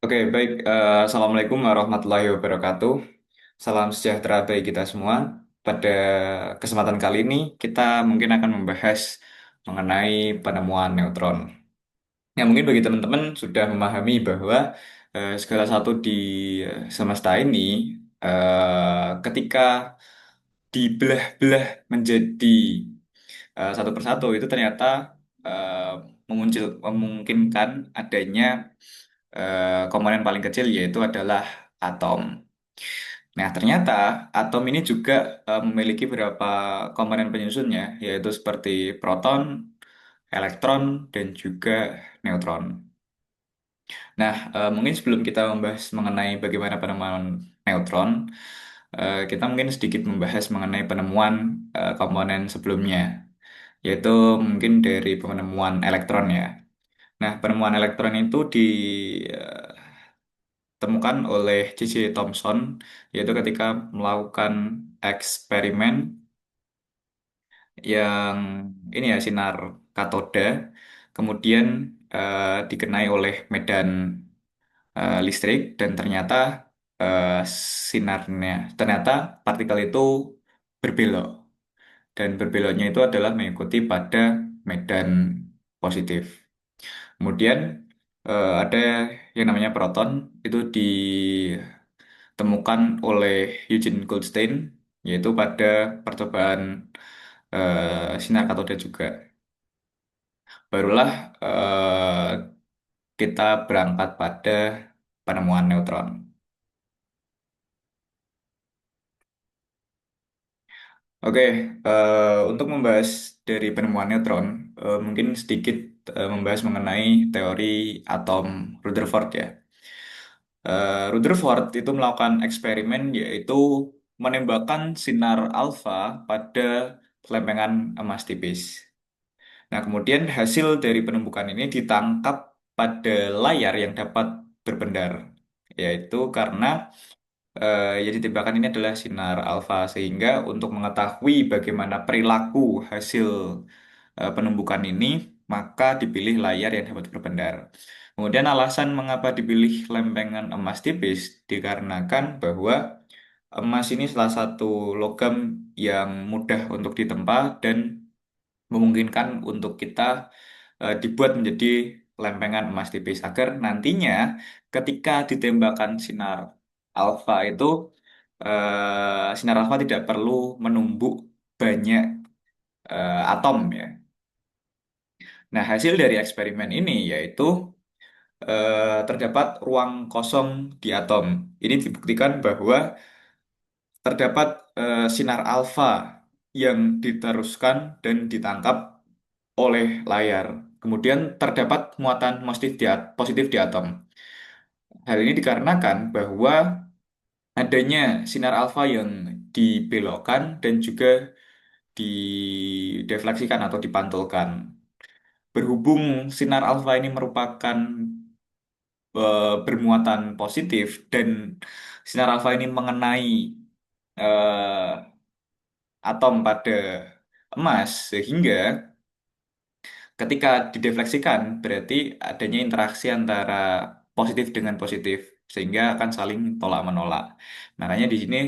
Oke, baik. Assalamualaikum warahmatullahi wabarakatuh. Salam sejahtera bagi kita semua. Pada kesempatan kali ini, kita mungkin akan membahas mengenai penemuan neutron. Ya, mungkin bagi teman-teman sudah memahami bahwa segala satu di semesta ini, ketika dibelah-belah menjadi satu persatu, itu ternyata eh, memungkinkan adanya komponen paling kecil yaitu adalah atom. Nah, ternyata atom ini juga memiliki beberapa komponen penyusunnya, yaitu seperti proton, elektron, dan juga neutron. Nah, mungkin sebelum kita membahas mengenai bagaimana penemuan neutron, kita mungkin sedikit membahas mengenai penemuan komponen sebelumnya, yaitu mungkin dari penemuan elektron ya. Nah, penemuan elektron itu ditemukan oleh J.J. Thomson, yaitu ketika melakukan eksperimen yang ini ya sinar katoda, kemudian dikenai oleh medan listrik dan ternyata eh, sinarnya, ternyata partikel itu berbelok dan berbeloknya itu adalah mengikuti pada medan positif. Kemudian ada yang namanya proton itu ditemukan oleh Eugene Goldstein yaitu pada percobaan sinar katoda juga. Barulah kita berangkat pada penemuan neutron. Oke, untuk membahas dari penemuan neutron, mungkin sedikit membahas mengenai teori atom Rutherford ya. Rutherford itu melakukan eksperimen yaitu menembakkan sinar alfa pada lempengan emas tipis. Nah, kemudian hasil dari penembukan ini ditangkap pada layar yang dapat berpendar, yaitu karena yang ditembakkan ini adalah sinar alfa, sehingga untuk mengetahui bagaimana perilaku hasil penumbukan ini, maka dipilih layar yang dapat berpendar. Kemudian alasan mengapa dipilih lempengan emas tipis dikarenakan bahwa emas ini salah satu logam yang mudah untuk ditempa dan memungkinkan untuk kita dibuat menjadi lempengan emas tipis agar nantinya ketika ditembakkan sinar alfa itu sinar alfa tidak perlu menumbuk banyak atom ya. Nah, hasil dari eksperimen ini yaitu terdapat ruang kosong di atom. Ini dibuktikan bahwa terdapat sinar alfa yang diteruskan dan ditangkap oleh layar. Kemudian terdapat muatan positif di atom. Hal ini dikarenakan bahwa adanya sinar alfa yang dibelokkan dan juga didefleksikan atau dipantulkan. Berhubung sinar alfa ini merupakan bermuatan positif dan sinar alfa ini mengenai eh, atom pada emas sehingga ketika didefleksikan berarti adanya interaksi antara positif dengan positif sehingga akan saling tolak menolak. Makanya di sini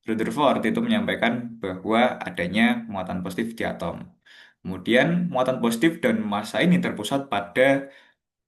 Rutherford itu menyampaikan bahwa adanya muatan positif di atom. Kemudian muatan positif dan massa ini terpusat pada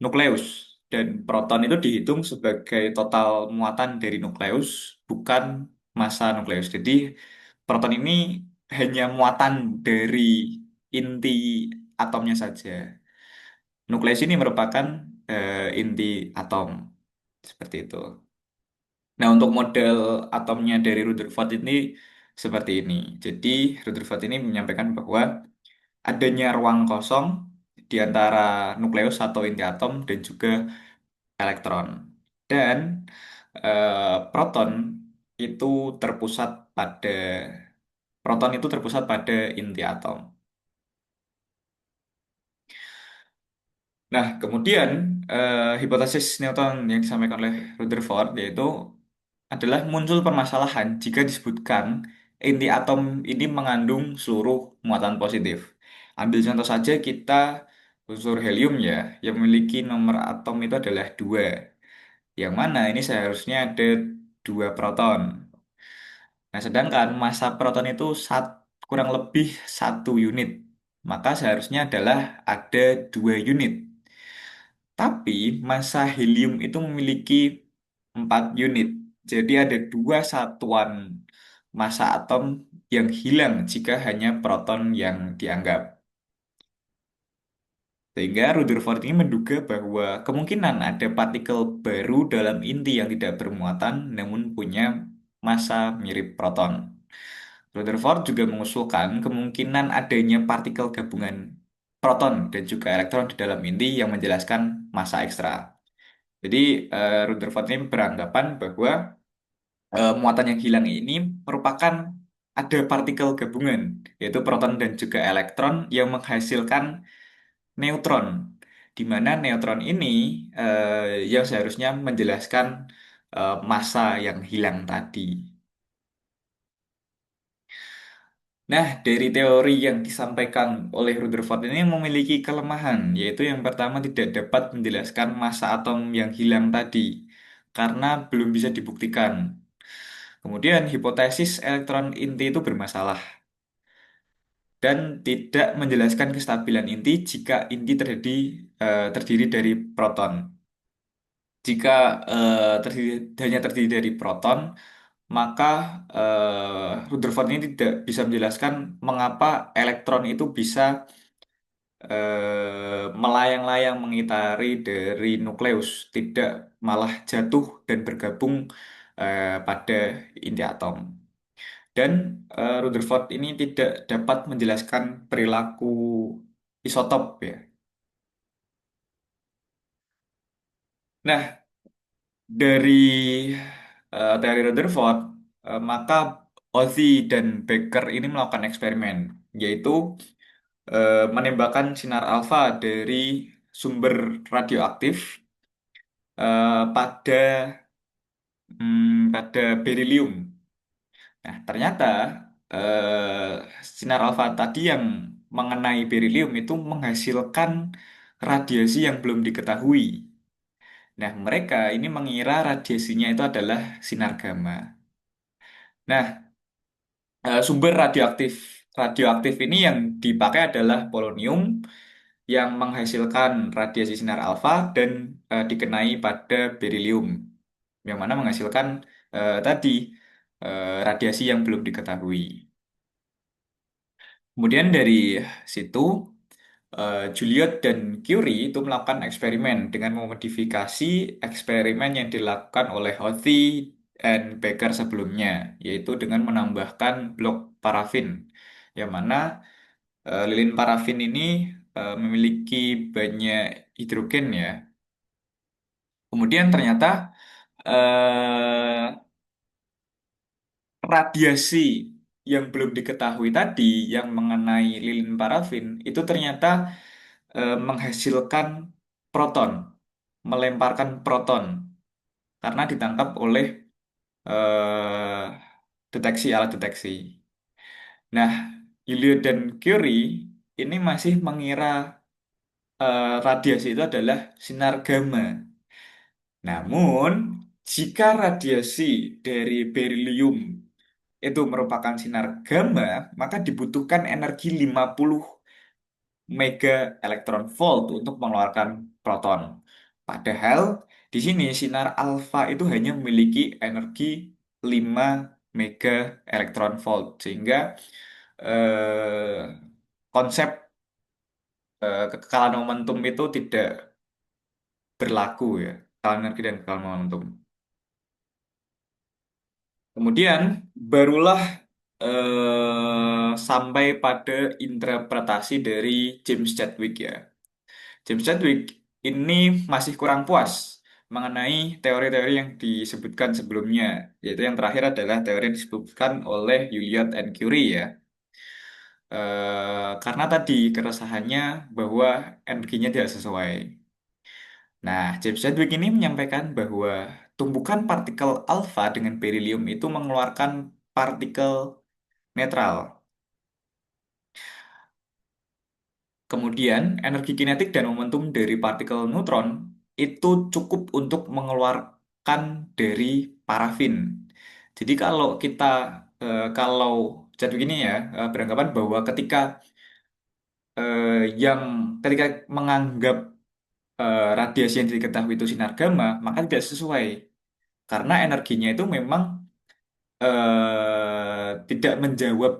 nukleus dan proton itu dihitung sebagai total muatan dari nukleus bukan massa nukleus. Jadi proton ini hanya muatan dari inti atomnya saja. Nukleus ini merupakan inti atom seperti itu. Nah, untuk model atomnya dari Rutherford ini seperti ini. Jadi Rutherford ini menyampaikan bahwa adanya ruang kosong di antara nukleus atau inti atom dan juga elektron. Dan proton itu terpusat pada proton itu terpusat pada inti atom. Nah, kemudian hipotesis Newton yang disampaikan oleh Rutherford yaitu adalah muncul permasalahan jika disebutkan inti atom ini mengandung seluruh muatan positif. Ambil contoh saja kita unsur helium ya, yang memiliki nomor atom itu adalah 2. yang mana ini seharusnya ada dua proton. Nah, sedangkan massa proton itu kurang lebih 1 unit, maka seharusnya adalah ada 2 unit. Tapi massa helium itu memiliki 4 unit. Jadi ada dua satuan massa atom yang hilang jika hanya proton yang dianggap. Sehingga Rutherford ini menduga bahwa kemungkinan ada partikel baru dalam inti yang tidak bermuatan namun punya massa mirip proton. Rutherford juga mengusulkan kemungkinan adanya partikel gabungan proton dan juga elektron di dalam inti yang menjelaskan massa ekstra. Jadi Rutherford ini beranggapan bahwa muatan yang hilang ini merupakan ada partikel gabungan, yaitu proton dan juga elektron yang menghasilkan neutron, di mana neutron ini yang seharusnya menjelaskan massa yang hilang tadi. Nah, dari teori yang disampaikan oleh Rutherford ini memiliki kelemahan, yaitu yang pertama tidak dapat menjelaskan massa atom yang hilang tadi, karena belum bisa dibuktikan. Kemudian, hipotesis elektron inti itu bermasalah dan tidak menjelaskan kestabilan inti jika inti terdiri dari proton. Jika hanya terdiri dari proton, maka Rutherford ini tidak bisa menjelaskan mengapa elektron itu bisa melayang-layang mengitari dari nukleus, tidak malah jatuh dan bergabung pada inti atom. Dan Rutherford ini tidak dapat menjelaskan perilaku isotop ya. Nah, dari teori Rutherford, maka Ozzy dan Baker ini melakukan eksperimen, yaitu menembakkan sinar alfa dari sumber radioaktif pada berilium. Nah, ternyata sinar alfa tadi yang mengenai berilium itu menghasilkan radiasi yang belum diketahui. Nah, mereka ini mengira radiasinya itu adalah sinar gamma. Nah, sumber radioaktif ini yang dipakai adalah polonium yang menghasilkan radiasi sinar alfa dan dikenai pada berilium yang mana menghasilkan tadi radiasi yang belum diketahui. Kemudian dari situ Juliet dan Curie itu melakukan eksperimen dengan memodifikasi eksperimen yang dilakukan oleh Hothy dan Becker sebelumnya, yaitu dengan menambahkan blok parafin, yang mana lilin parafin ini memiliki banyak hidrogen ya. Kemudian ternyata eh, radiasi yang belum diketahui tadi yang mengenai lilin parafin itu ternyata menghasilkan proton, melemparkan proton karena ditangkap oleh eh, alat deteksi. Nah, Elliot dan Curie ini masih mengira radiasi itu adalah sinar gamma. Namun, jika radiasi dari berilium itu merupakan sinar gamma, maka dibutuhkan energi 50 mega elektron volt untuk mengeluarkan proton. Padahal di sini sinar alfa itu hanya memiliki energi 5 mega elektron volt sehingga eh, konsep kekekalan momentum itu tidak berlaku ya, kekekalan energi dan kekekalan momentum. Kemudian barulah sampai pada interpretasi dari James Chadwick ya. James Chadwick ini masih kurang puas mengenai teori-teori yang disebutkan sebelumnya, yaitu yang terakhir adalah teori yang disebutkan oleh Juliet and Curie ya. Karena tadi keresahannya bahwa energinya tidak sesuai. Nah, James Chadwick ini menyampaikan bahwa tumbukan partikel alfa dengan berilium itu mengeluarkan partikel netral. Kemudian, energi kinetik dan momentum dari partikel neutron itu cukup untuk merupakan dari parafin. Jadi kalau jadi begini ya, beranggapan bahwa eh, yang ketika menganggap radiasi yang diketahui itu sinar gamma, maka tidak sesuai karena energinya itu memang tidak menjawab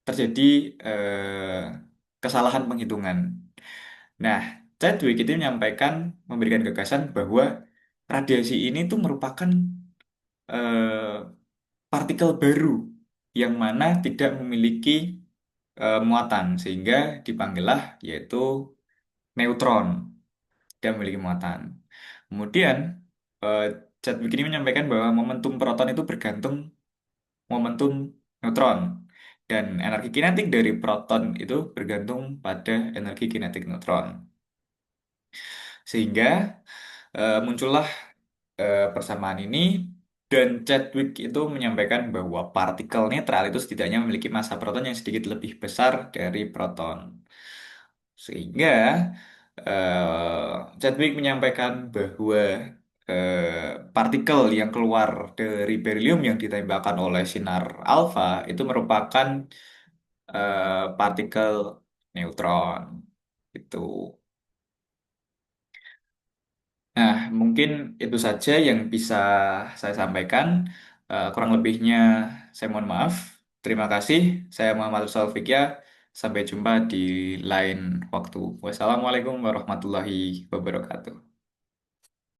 terjadi kesalahan penghitungan. Nah, Chadwick itu memberikan gagasan bahwa radiasi ini tuh merupakan partikel baru yang mana tidak memiliki muatan sehingga dipanggillah yaitu neutron tidak memiliki muatan. Kemudian eh, Chadwick ini menyampaikan bahwa momentum proton itu bergantung momentum neutron dan energi kinetik dari proton itu bergantung pada energi kinetik neutron. Sehingga muncullah persamaan ini dan Chadwick itu menyampaikan bahwa partikel netral itu setidaknya memiliki massa proton yang sedikit lebih besar dari proton. Sehingga Chadwick menyampaikan bahwa partikel yang keluar dari berilium yang ditembakkan oleh sinar alfa itu merupakan partikel neutron. Itu. Nah, mungkin itu saja yang bisa saya sampaikan. Kurang lebihnya saya mohon maaf. Terima kasih. Saya Muhammad Sulfikya. Sampai jumpa di lain waktu. Wassalamualaikum warahmatullahi wabarakatuh.